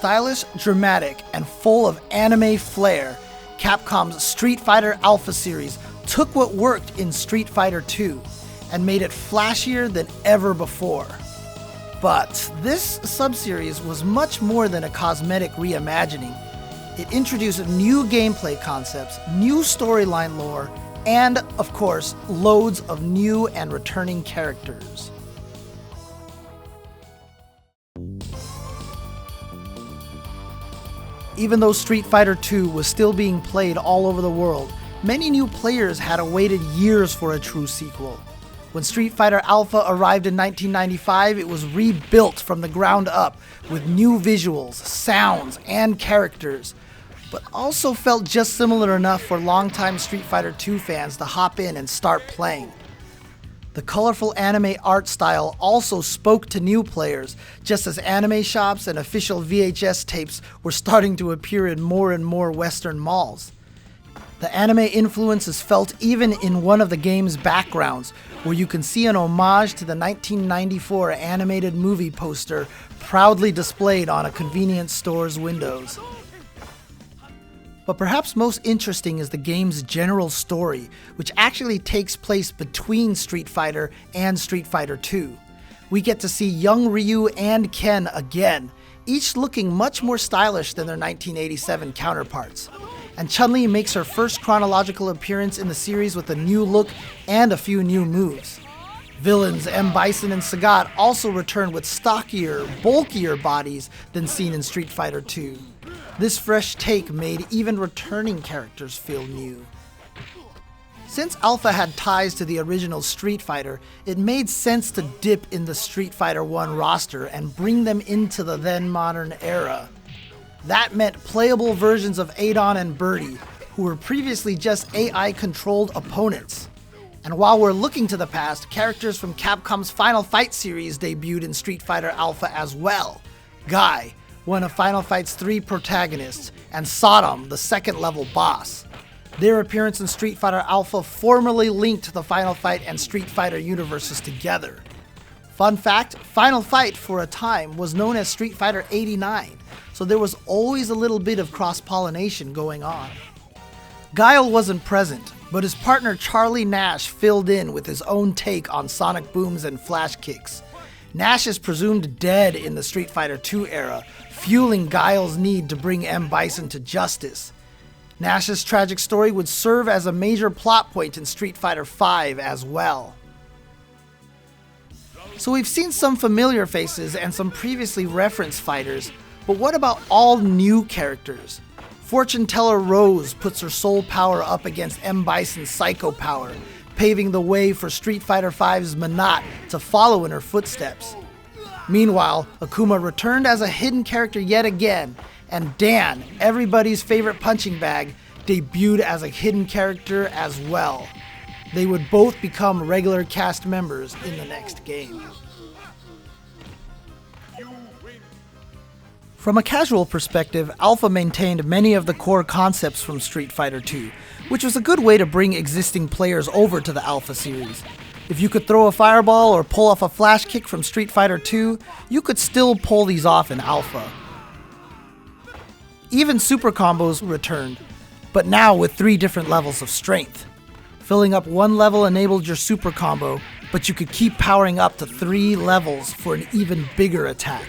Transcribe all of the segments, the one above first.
Stylish, dramatic, and full of anime flair, Capcom's Street Fighter Alpha series took what worked in Street Fighter II and made it flashier than ever before. But this sub-series was much more than a cosmetic reimagining. It introduced new gameplay concepts, new storyline lore, and, of course, loads of new and returning characters. Even though Street Fighter II was still being played all over the world, many new players had awaited years for a true sequel. When Street Fighter Alpha arrived in 1995, it was rebuilt from the ground up with new visuals, sounds, and characters, but also felt just similar enough for longtime Street Fighter II fans to hop in and start playing. The colorful anime art style also spoke to new players, just as anime shops and official VHS tapes were starting to appear in more and more Western malls. The anime influence is felt even in one of the game's backgrounds, where you can see an homage to the 1994 animated movie poster proudly displayed on a convenience store's windows. But perhaps most interesting is the game's general story, which actually takes place between Street Fighter and Street Fighter II. We get to see young Ryu and Ken again, each looking much more stylish than their 1987 counterparts. And Chun-li makes her first chronological appearance in the series with a new look and a few new moves. Villains M. Bison and Sagat also return with stockier, bulkier bodies than seen in Street Fighter II. This fresh take made even returning characters feel new. Since Alpha had ties to the original Street Fighter, it made sense to dip in the Street Fighter I roster and bring them into the then modern era. That meant playable versions of Adon and Birdie, who were previously just AI-controlled opponents. And while we're looking to the past, characters from Capcom's Final Fight series debuted in Street Fighter Alpha as well. Guy, one of Final Fight's 3 protagonists, and Sodom, the second-level boss. Their appearance in Street Fighter Alpha formally linked the Final Fight and Street Fighter universes together. Fun fact, Final Fight for a time was known as Street Fighter 89, so there was always a little bit of cross-pollination going on. Guile wasn't present, but his partner Charlie Nash filled in with his own take on sonic booms and flash kicks. Nash is presumed dead in the Street Fighter II era, fueling Guile's need to bring M. Bison to justice. Nash's tragic story would serve as a major plot point in Street Fighter V as well. So we've seen some familiar faces and some previously referenced fighters, but what about all new characters? Fortune teller Rose puts her soul power up against M. Bison's psycho power, paving the way for Street Fighter V's Menat to follow in her footsteps. Meanwhile, Akuma returned as a hidden character yet again, and Dan, everybody's favorite punching bag, debuted as a hidden character as well. They would both become regular cast members in the next game. From a casual perspective, Alpha maintained many of the core concepts from Street Fighter II, which was a good way to bring existing players over to the Alpha series. If you could throw a fireball or pull off a flash kick from Street Fighter II, you could still pull these off in Alpha. Even super combos returned, but now with 3 different levels of strength. Filling up 1 level enabled your super combo, but you could keep powering up to 3 levels for an even bigger attack.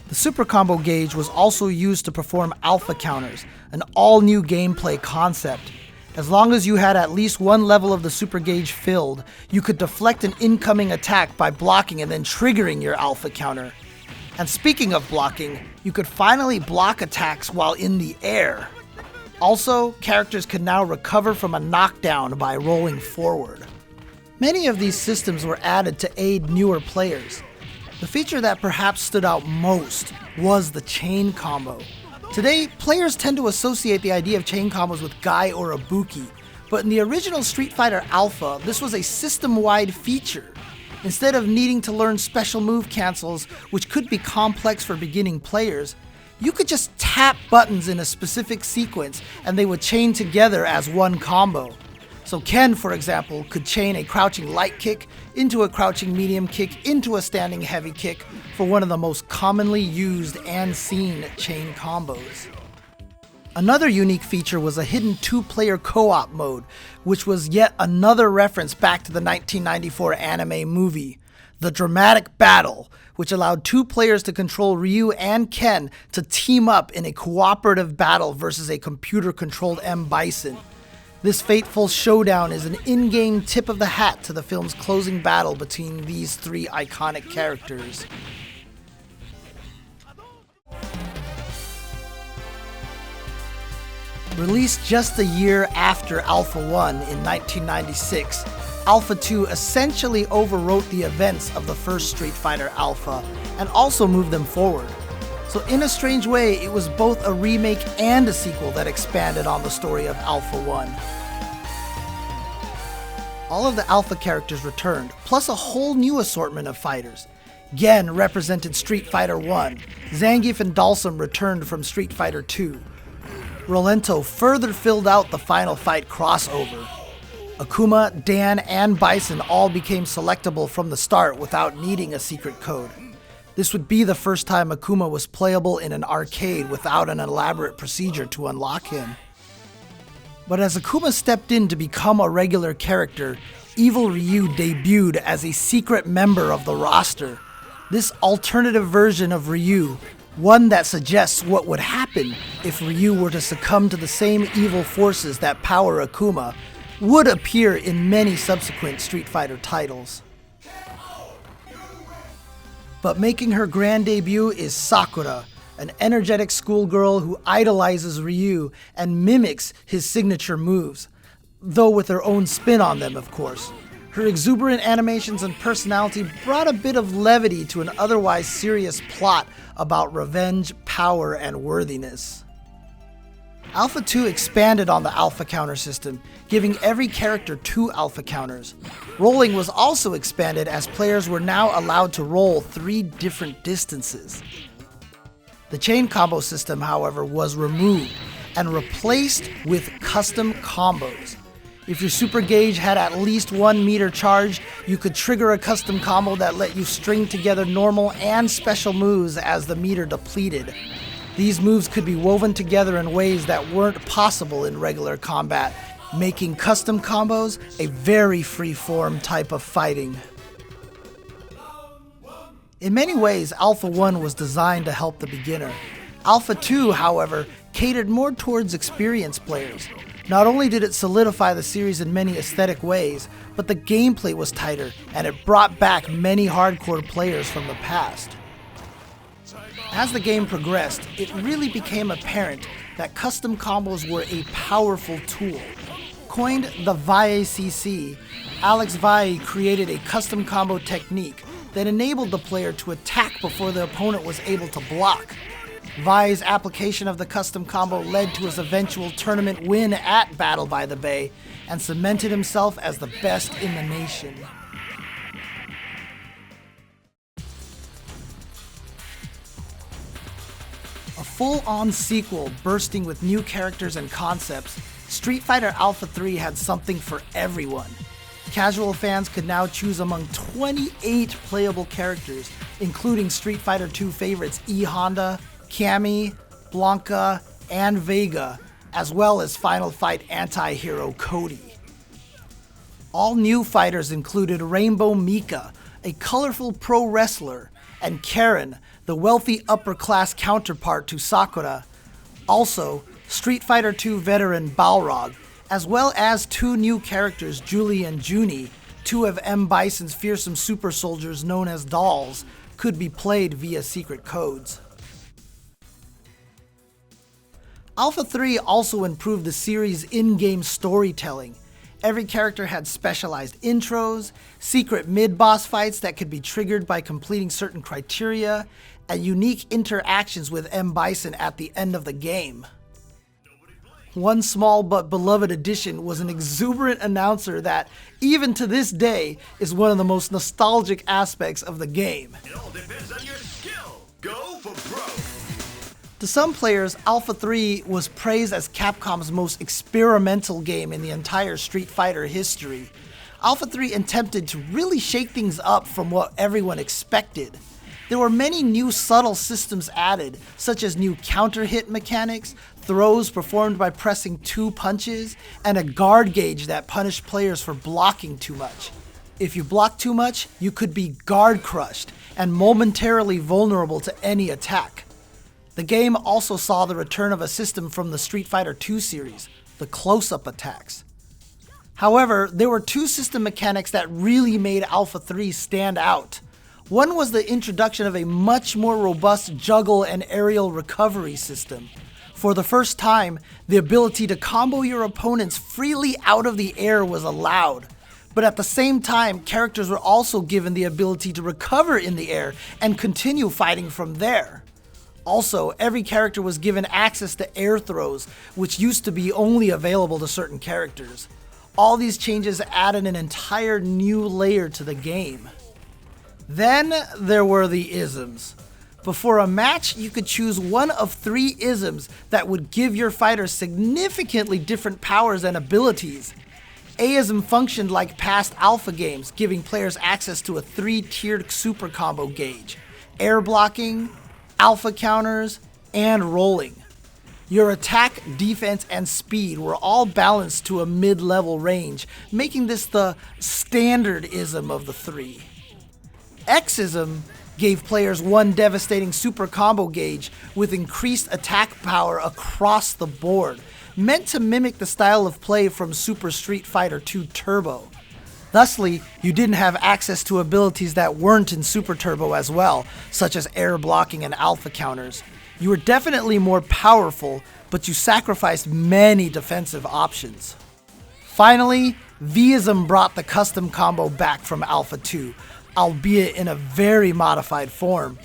The super combo gauge was also used to perform alpha counters, an all-new gameplay concept. As long as you had at least 1 level of the super gauge filled, you could deflect an incoming attack by blocking and then triggering your alpha counter. And speaking of blocking, you could finally block attacks while in the air. Also, characters could now recover from a knockdown by rolling forward. Many of these systems were added to aid newer players. The feature that perhaps stood out most was the chain combo. Today, players tend to associate the idea of chain combos with Guy or Ibuki, but in the original Street Fighter Alpha, this was a system-wide feature. Instead of needing to learn special move cancels, which could be complex for beginning players, you could just tap buttons in a specific sequence and they would chain together as one combo. So Ken, for example, could chain a crouching light kick into a crouching medium kick into a standing heavy kick for one of the most commonly used and seen chain combos. Another unique feature was a hidden two-player co-op mode, which was yet another reference back to the 1994 anime movie, The Dramatic Battle, which allowed two players to control Ryu and Ken to team up in a cooperative battle versus a computer-controlled M. Bison. This fateful showdown is an in-game tip of the hat to the film's closing battle between these three iconic characters. Released just a year after Alpha 1 in 1996, Alpha 2 essentially overwrote the events of the first Street Fighter Alpha and also moved them forward. So in a strange way, it was both a remake and a sequel that expanded on the story of Alpha 1. All of the Alpha characters returned, plus a whole new assortment of fighters. Gen represented Street Fighter 1, Zangief and Dalsum returned from Street Fighter 2. Rolento further filled out the Final Fight crossover. Akuma, Dan, and Bison all became selectable from the start without needing a secret code. This would be the first time Akuma was playable in an arcade without an elaborate procedure to unlock him. But as Akuma stepped in to become a regular character, Evil Ryu debuted as a secret member of the roster. This alternative version of Ryu, one that suggests what would happen if Ryu were to succumb to the same evil forces that power Akuma, would appear in many subsequent Street Fighter titles. But making her grand debut is Sakura, an energetic schoolgirl who idolizes Ryu and mimics his signature moves, though with her own spin on them, of course. Her exuberant animations and personality brought a bit of levity to an otherwise serious plot about revenge, power, and worthiness. Alpha 2 expanded on the Alpha counter system, giving every character 2 Alpha counters. Rolling was also expanded as players were now allowed to roll 3 different distances. The chain combo system, however, was removed and replaced with custom combos. If your super gauge had at least 1 meter charged, you could trigger a custom combo that let you string together normal and special moves as the meter depleted. These moves could be woven together in ways that weren't possible in regular combat, making custom combos a very free-form type of fighting. In many ways, Alpha 1 was designed to help the beginner. Alpha 2, however, catered more towards experienced players. Not only did it solidify the series in many aesthetic ways, but the gameplay was tighter, and it brought back many hardcore players from the past. As the game progressed, it really became apparent that custom combos were a powerful tool. Coined the Valle CC, Alex Valle created a custom combo technique that enabled the player to attack before the opponent was able to block. Vai's application of the custom combo led to his eventual tournament win at Battle by the Bay and cemented himself as the best in the nation. A full-on sequel bursting with new characters and concepts, Street Fighter Alpha 3 had something for everyone. Casual fans could now choose among 28 playable characters, including Street Fighter 2 favorites E Honda, Cammy, Blanca, and Vega, as well as Final Fight anti-hero Cody. All new fighters included Rainbow Mika, a colorful pro wrestler, and Karen, the wealthy upper-class counterpart to Sakura. Also, Street Fighter 2 veteran Balrog, as well as 2 new characters, Julie and Junie, 2 of M. Bison's fearsome super soldiers known as dolls, could be played via secret codes. Alpha 3 also improved the series' in-game storytelling. Every character had specialized intros, secret mid-boss fights that could be triggered by completing certain criteria, and unique interactions with M. Bison at the end of the game. One small but beloved addition was an exuberant announcer that, even to this day, is one of the most nostalgic aspects of the game. It all depends on your skill. Go for broke. To some players, Alpha 3 was praised as Capcom's most experimental game in the entire Street Fighter history. Alpha 3 attempted to really shake things up from what everyone expected. There were many new subtle systems added, such as new counter-hit mechanics, throws performed by pressing 2 punches, and a guard gauge that punished players for blocking too much. If you blocked too much, you could be guard crushed and momentarily vulnerable to any attack. The game also saw the return of a system from the Street Fighter II series, the close-up attacks. However, there were 2 system mechanics that really made Alpha 3 stand out. One was the introduction of a much more robust juggle and aerial recovery system. For the first time, the ability to combo your opponents freely out of the air was allowed. But at the same time, characters were also given the ability to recover in the air and continue fighting from there. Also, every character was given access to air throws, which used to be only available to certain characters. All these changes added an entire new layer to the game. Then there were the Isms. Before a match, you could choose one of 3 Isms that would give your fighter significantly different powers and abilities. A-ism functioned like past Alpha games, giving players access to a 3-tiered super combo gauge: air blocking, Alpha counters, and rolling. Your attack, defense, and speed were all balanced to a mid-level range, making this the standard ism of the 3. X-ism gave players one devastating super combo gauge with increased attack power across the board, meant to mimic the style of play from Super Street Fighter II Turbo. Thusly, you didn't have access to abilities that weren't in Super Turbo as well, such as air blocking and Alpha counters. You were definitely more powerful, but you sacrificed many defensive options. Finally, V-ism brought the custom combo back from Alpha 2, albeit in a very modified form.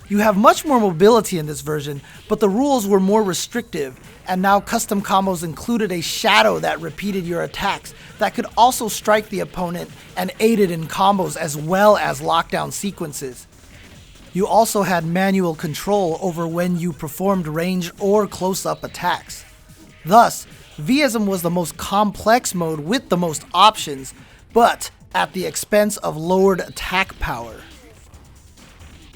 You have much more mobility in this version, but the rules were more restrictive, and now custom combos included a shadow that repeated your attacks that could also strike the opponent and aided in combos as well as lockdown sequences. You also had manual control over when you performed range or close-up attacks. Thus, V-ism was the most complex mode with the most options, but at the expense of lowered attack power.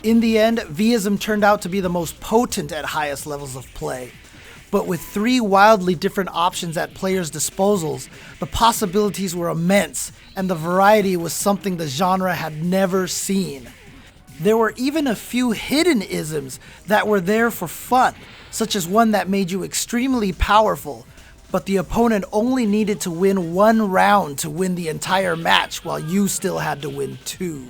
In the end, V-ism turned out to be the most potent at highest levels of play. But with 3 wildly different options at players' disposals, the possibilities were immense, and the variety was something the genre had never seen. There were even a few hidden isms that were there for fun, such as one that made you extremely powerful, but the opponent only needed to win 1 round to win the entire match while you still had to win 2.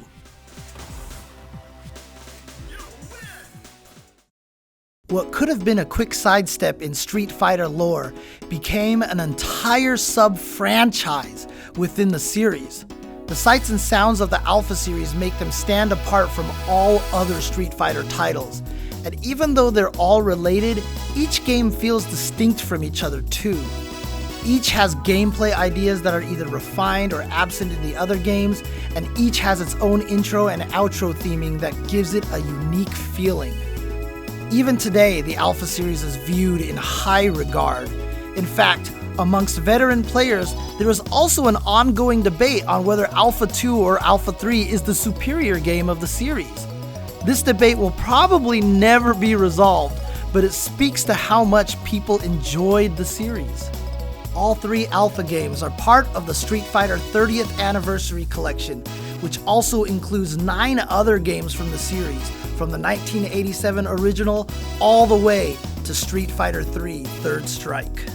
What could have been a quick sidestep in Street Fighter lore became an entire sub-franchise within the series. The sights and sounds of the Alpha series make them stand apart from all other Street Fighter titles. And even though they're all related, each game feels distinct from each other too. Each has gameplay ideas that are either refined or absent in the other games, and each has its own intro and outro theming that gives it a unique feeling. Even today, the Alpha series is viewed in high regard. In fact, amongst veteran players, there is also an ongoing debate on whether Alpha 2 or Alpha 3 is the superior game of the series. This debate will probably never be resolved, but it speaks to how much people enjoyed the series. All 3 Alpha games are part of the Street Fighter 30th Anniversary Collection, which also includes 9 other games from the series, from the 1987 original all the way to Street Fighter III Third Strike.